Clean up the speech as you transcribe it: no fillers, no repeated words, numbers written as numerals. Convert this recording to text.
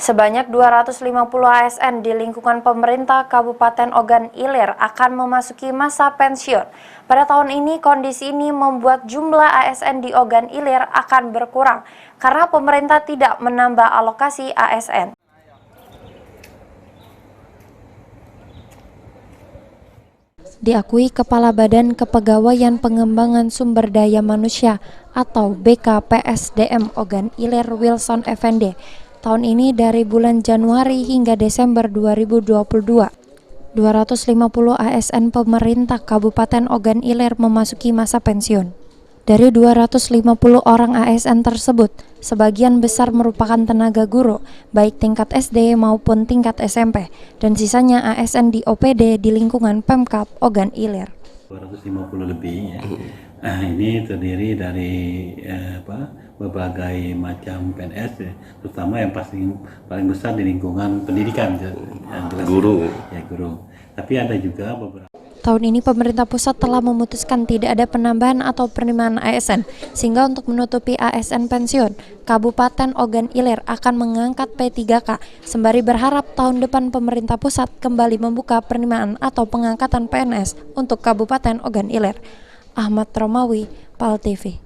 Sebanyak 250 ASN di lingkungan pemerintah Kabupaten Ogan Ilir akan memasuki masa pensiun. Pada tahun ini, kondisi ini membuat jumlah ASN di Ogan Ilir akan berkurang karena pemerintah tidak menambah alokasi ASN. Diakui Kepala Badan Kepegawaian Pengembangan Sumber Daya Manusia atau BKPSDM Ogan Ilir Wilson Effendi, tahun ini dari bulan Januari hingga Desember 2022, 250 ASN pemerintah Kabupaten Ogan Ilir memasuki masa pensiun. Dari 250 orang ASN tersebut, sebagian besar merupakan tenaga guru, baik tingkat SD maupun tingkat SMP, dan sisanya ASN di OPD di lingkungan Pemkab Ogan Ilir. 250 lebih ya. Ini terdiri dari berbagai macam PNS, ya, terutama yang paling besar di lingkungan pendidikan, guru. Ya, guru. Tapi ada juga beberapa. Tahun ini pemerintah pusat telah memutuskan tidak ada penambahan atau penerimaan ASN, sehingga untuk menutupi ASN pensiun, Kabupaten Ogan Ilir akan mengangkat P3K, sembari berharap tahun depan pemerintah pusat kembali membuka penerimaan atau pengangkatan PNS untuk Kabupaten Ogan Ilir. Ahmad Romawi, PAL TV.